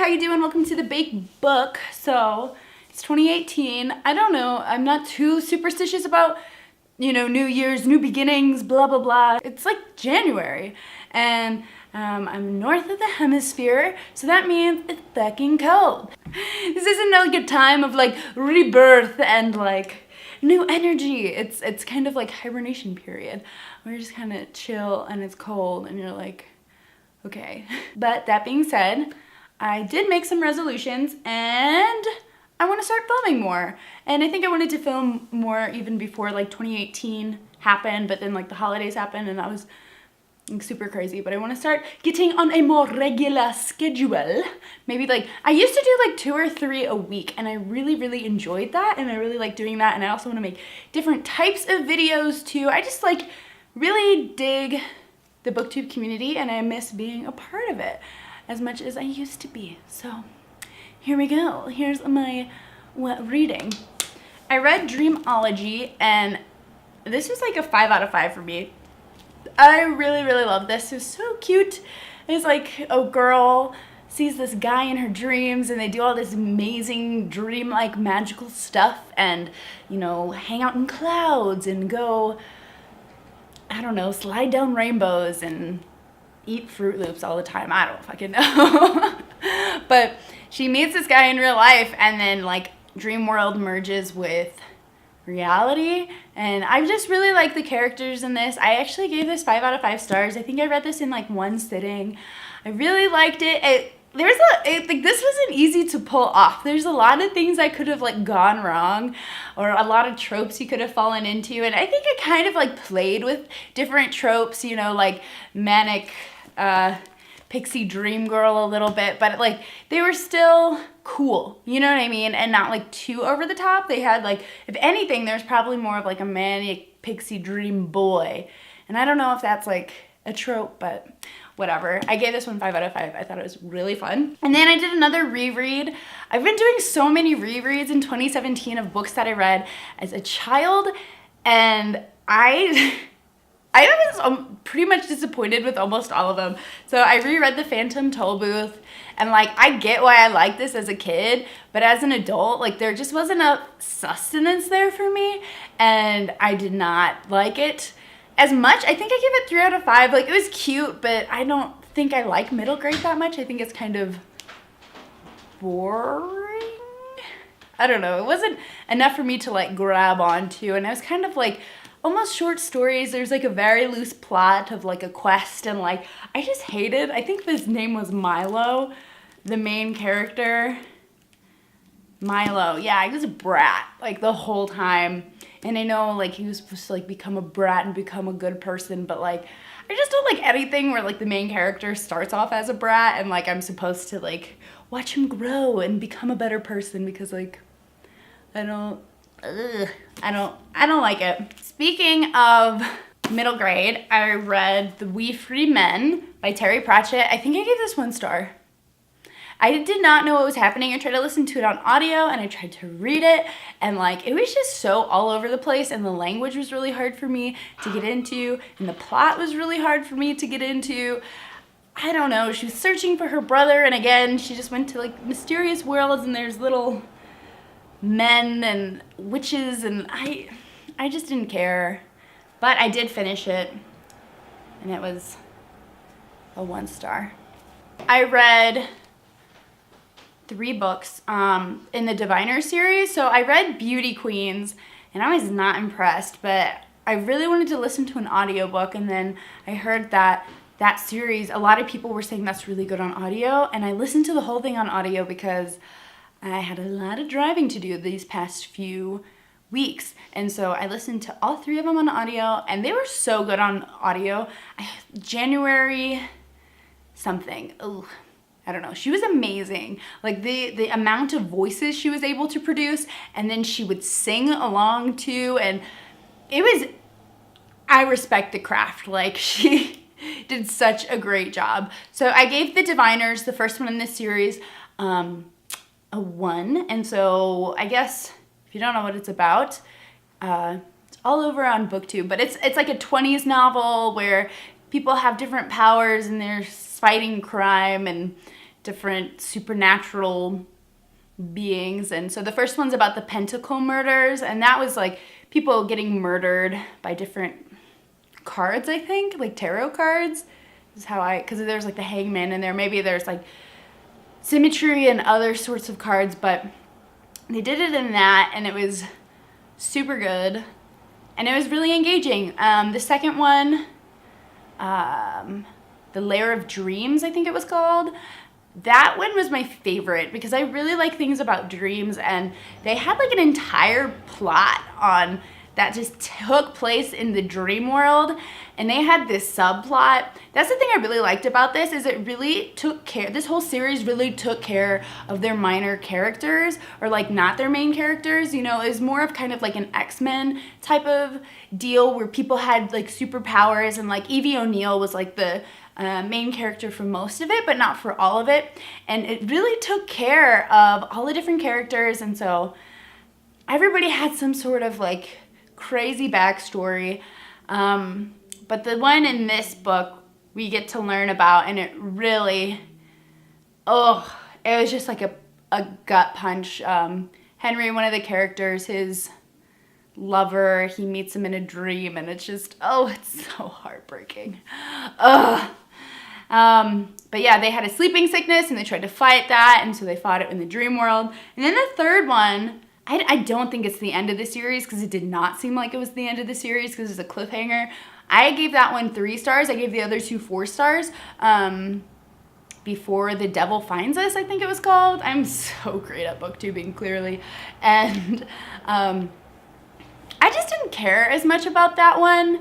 how you doing? Welcome to the Baked Book. So, it's 2018. I don't know. I'm not too superstitious about, New Year's, new beginnings, blah, blah, blah. It's like January. And I'm north of the hemisphere, so that means it's fucking cold. This isn't like a time of like rebirth and like new energy. It's kind of like hibernation period. We're just kind of chill and it's cold and you're like, okay. But that being said, I did make some resolutions and I want to start filming more. And I think I wanted to film more even before like 2018 happened, but then like the holidays happened and that was like, super crazy. But I want to start getting on a more regular schedule. Maybe like, I used to do like 2 or 3 a week and I really, really enjoyed that. And I really like doing that. And I also want to make different types of videos too. I just like really dig the booktube community and I miss being a part of it as much as I used to be. So here we go. Here's my reading. I read Dreamology and this was like a 5 out of 5 for me. I really, really love this. It was so cute. It's like a girl sees this guy in her dreams and they do all this amazing dream-like magical stuff and, hang out in clouds and go, I don't know, slide down rainbows and eat Fruit Loops all the time. I don't fucking know. But she meets this guy in real life and then like dream world merges with reality, and I just really like the characters in this. I actually gave this 5 out of 5 stars. I think I read this in like one sitting. I really liked it. This wasn't easy to pull off. There's a lot of things I could have like gone wrong, or a lot of tropes you could have fallen into, and I think I kind of like played with different tropes, like manic pixie dream girl a little bit, but like they were still cool, you know what I mean, and not like too over the top. They had like, if anything, there's probably more of like a manic pixie dream boy, and I don't know if that's like a trope, but whatever. I gave this one 5 out of 5. I thought it was really fun. And then I did another reread. I've been doing so many rereads in 2017 of books that I read as a child, and I was pretty much disappointed with almost all of them. So I reread the Phantom Tollbooth, and like I get why I liked this as a kid, but as an adult, like there just wasn't a sustenance there for me, and I did not like it as much. I think I gave it 3 out of 5. Like it was cute, but I don't think I like middle grade that much. I think it's kind of boring. I don't know. It wasn't enough for me to like grab onto, and I was kind of like almost short stories. There's like a very loose plot of like a quest, and like I just hated, I think his name was Milo, the main character. Milo, yeah, he was a brat like the whole time, and I know like he was supposed to like become a brat and become a good person, but like I just don't like anything where like the main character starts off as a brat and like I'm supposed to like watch him grow and become a better person, because like I don't like it. Speaking of middle grade, I read The We Free Men by Terry Pratchett. I think I gave this 1 star. I did not know what was happening. I tried to listen to it on audio and I tried to read it, and like it was just so all over the place, and the language was really hard for me to get into, and the plot was really hard for me to get into. I don't know. She was searching for her brother, and again, she just went to like mysterious worlds and there's little men and witches, and I just didn't care. But I did finish it, and it was a 1 star. I read 3 books in the Diviner series. So I read Beauty Queens and I was not impressed, but I really wanted to listen to an audiobook, and then I heard that series, a lot of people were saying that's really good on audio, and I listened to the whole thing on audio because I had a lot of driving to do these past few weeks, and so I listened to all 3 of them on audio, and they were so good on audio. January something, I don't know, she was amazing. Like the amount of voices she was able to produce, and then she would sing along too, and I respect the craft. Like she did such a great job. So I gave The Diviners, the first one in this series, a 1, and so I guess if you don't know what it's about, it's all over on booktube, but it's like a 20s novel where people have different powers and they're fighting crime and different supernatural beings. And so the first one's about the Pentacle murders, and that was like people getting murdered by different cards, I think, like tarot cards is how because there's like the Hangman in there. Maybe there's like symmetry and other sorts of cards, but they did it in that, and it was super good, and it was really engaging. The second one, The Lair of Dreams, I think it was called. That one was my favorite because I really like things about dreams, and they had like an entire plot on that just took place in the dream world, and they had this subplot. That's the thing I really liked about this, is it really took care, this whole series really took care of their minor characters, or like not their main characters, you know. It was more of kind of like an X-Men type of deal where people had like superpowers, and like Evie O'Neill was like the main character for most of it, but not for all of it. And it really took care of all the different characters, and so everybody had some sort of like crazy backstory. But the one in this book we get to learn about, and it really, it was just like a gut punch. Henry, one of the characters, his lover, he meets him in a dream, and it's just, it's so heartbreaking. But yeah, they had a sleeping sickness, and they tried to fight that, and so they fought it in the dream world. And then the third one, I don't think it's the end of the series, because it did not seem like it was the end of the series, because it's a cliffhanger. I gave that one 3 stars. I gave the other 2 4 stars. Before the Devil Finds Us, I think it was called. I'm so great at booktubing, clearly. And I just didn't care as much about that one.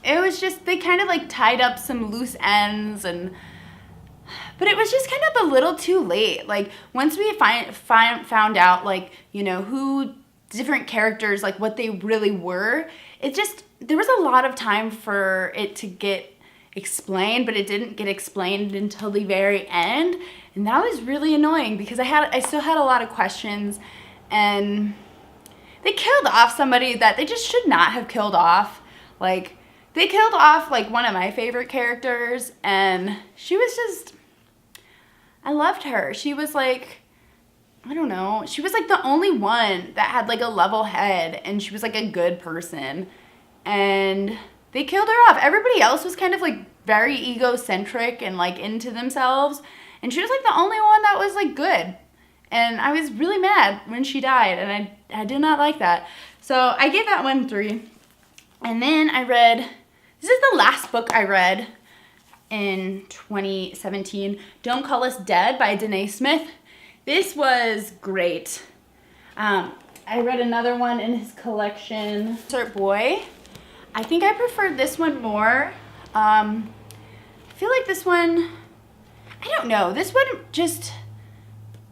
It was just, they kind of like tied up some loose ends, but it was just kind of a little too late. Like once we found out, like, you know, who different characters, like what they really were, it just, there was a lot of time for it to get explained, but it didn't get explained until the very end, and that was really annoying because I still had a lot of questions, and they killed off somebody that they just should not have killed off. Like, they killed off like one of my favorite characters, and she was just, I loved her. She was like, I don't know, she was like the only one that had like a level head, and she was like a good person, and they killed her off. Everybody else was kind of like very egocentric and like into themselves, and she was like the only one that was like good. And I was really mad when she died, and I did not like that. So I gave that one 3. And then I read, this is the last book I read in 2017, Don't Call Us Dead by Danae Smith. This was great. I read another one in his collection, Desert Boy. I think I preferred this one more. I feel like this one, I don't know, this one just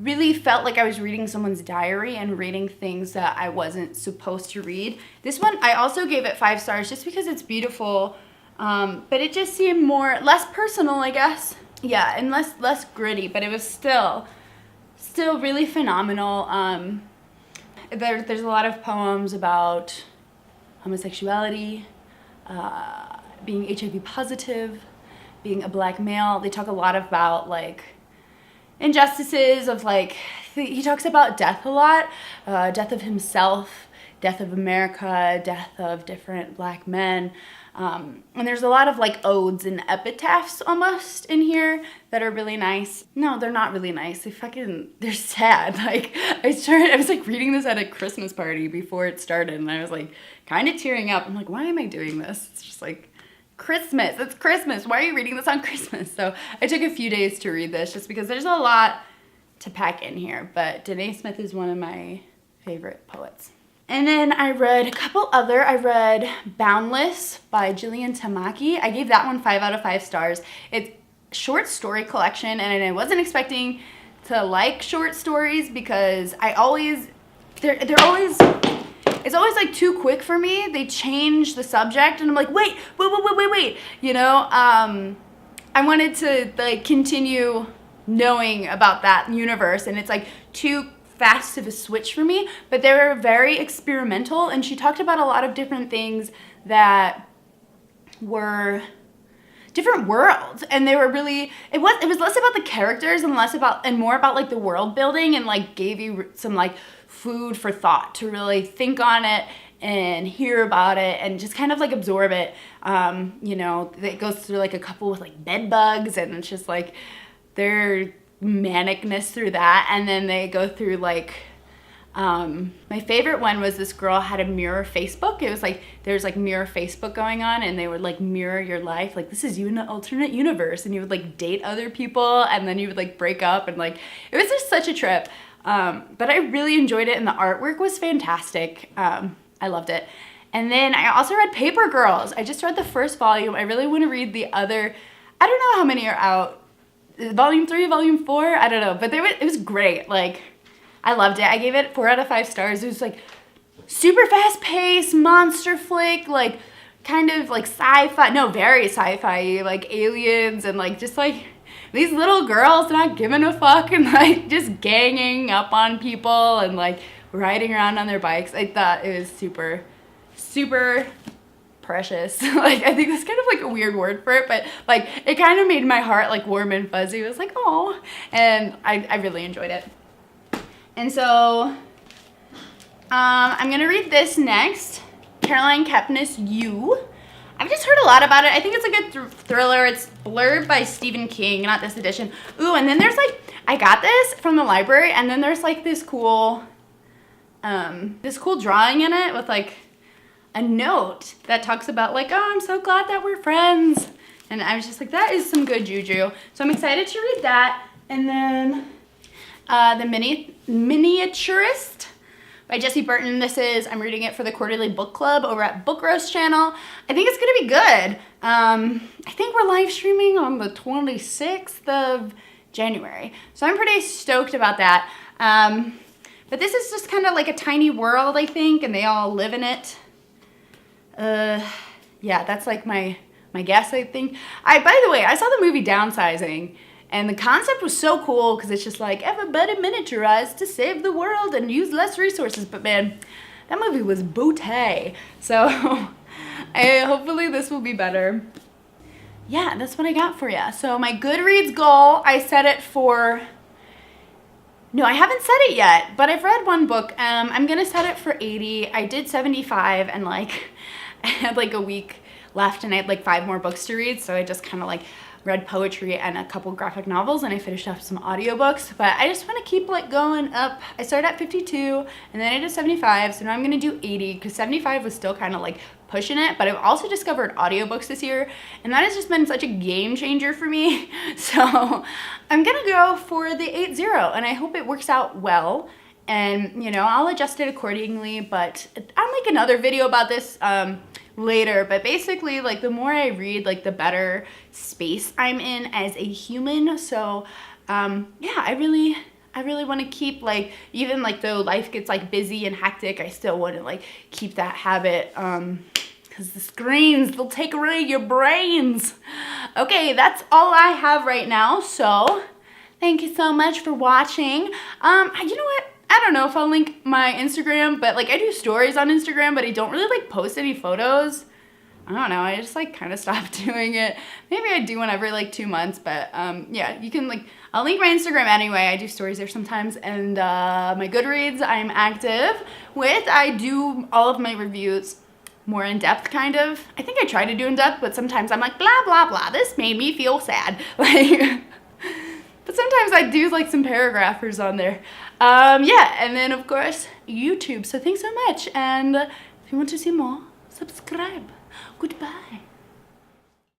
really felt like I was reading someone's diary and reading things that I wasn't supposed to read. This one, I also gave it 5 stars just because it's beautiful, but it just seemed less personal, I guess. Yeah, and less gritty, but it was still really phenomenal. There's a lot of poems about homosexuality, being HIV positive, being a black male. They talk a lot about like injustices of like, he talks about death a lot, death of himself, death of America, death of different black men. And there's a lot of like odes and epitaphs almost in here that are really nice. No, they're not really nice. They're sad. Like I was like reading this at a Christmas party before it started, and I was like kind of tearing up. I'm like, why am I doing this? It's just like Christmas. It's Christmas. Why are you reading this on Christmas? So I took a few days to read this just because there's a lot to pack in here. But Danae Smith is one of my favorite poets. And then I read I read Boundless by Jillian Tamaki. I gave that one 5 out of 5 stars. It's a short story collection, and I wasn't expecting to like short stories because it's always like too quick for me. They change the subject, and I'm like, wait. You know, I wanted to like continue knowing about that universe, and it's like too fast of a switch for me, but they were very experimental, and she talked about a lot of different things that were different worlds, and they were really, it was less about the characters and more about like the world building, and like gave you some like food for thought to really think on it and hear about it and just kind of like absorb it. You know, it goes through like a couple with like bed bugs, and it's just like their manicness through that, and then they go through like my favorite one was this girl had a mirror Facebook. It was like there's like mirror Facebook going on, and they would like mirror your life, like this is you in an alternate universe, and you would like date other people, and then you would like break up, and like it was just such a trip. But I really enjoyed it, and the artwork was fantastic. I loved it. And then I also read Paper Girls. I just read the first volume. I really want to read the other, I don't know how many are out, volume 3, volume 4, I don't know, but it was great. Like, I loved it. I gave it 4 out of 5 stars. It was like super fast paced, monster flick, like kind of like sci-fi, no, very sci-fi, like aliens and like just like these little girls not giving a fuck and like just ganging up on people and like riding around on their bikes. I thought it was super, super precious. Like, I think that's kind of like a weird word for it, but like it kind of made my heart like warm and fuzzy. It was like, oh, and I really enjoyed it. And so I'm gonna read this next, Caroline Kepnes' You. I've just heard a lot about it. I think it's a good thriller. It's blurred by Stephen King, not this edition. Ooh, and then there's like, I got this from the library, and then there's like this cool drawing in it with like a note that talks about like, oh, I'm so glad that we're friends. And I was just like, that is some good juju. So I'm excited to read that. And then The Miniaturist by Jessie Burton. I'm reading it for the Quarterly Book Club over at Book Roast channel. I think it's gonna be good. I think we're live streaming on the 26th of January. So I'm pretty stoked about that. But this is just kind of like a tiny world, I think, and they all live in it. Yeah, that's like my guess, I think. By the way, I saw the movie Downsizing, and the concept was so cool because it's just like everybody miniaturized to save the world and use less resources. But man, that movie was booty. So hopefully this will be better. Yeah, that's what I got for you. So my Goodreads goal, I set it for, no, I haven't set it yet, but I've read one book. I'm gonna set it for 80. I did 75, and like I had like a week left, and I had like 5 more books to read. So I just kind of like read poetry and a couple graphic novels, and I finished up some audiobooks. But I just want to keep like going up. I started at 52, and then I did 75, so now I'm gonna do 80 because 75 was still kind of like pushing it. But I've also discovered audiobooks this year, and that has just been such a game changer for me. So I'm gonna go for the 80, and I hope it works out well. And you know, I'll adjust it accordingly, but I'll make another video about this later. But basically, like, the more I read, like, the better space I'm in as a human. So yeah, I really want to keep, like, even like though life gets like busy and hectic, I still want to like keep that habit, because the screens, they'll take away your brains. Okay, that's all I have right now. So thank you so much for watching. You know what? I don't know if I'll link my Instagram, but like I do stories on Instagram, but I don't really like post any photos. I don't know, I just like kind of stopped doing it. Maybe I do one every like 2 months, but yeah, you can like, I'll link my Instagram anyway. I do stories there sometimes. And my Goodreads, I'm active with. I do all of my reviews more in depth, kind of. I think I try to do in depth, but sometimes I'm like, blah, blah, blah, this made me feel sad. Like, but sometimes I do like some paragraphers on there. Yeah, and then of course, YouTube. So thanks so much. And if you want to see more, subscribe. Goodbye.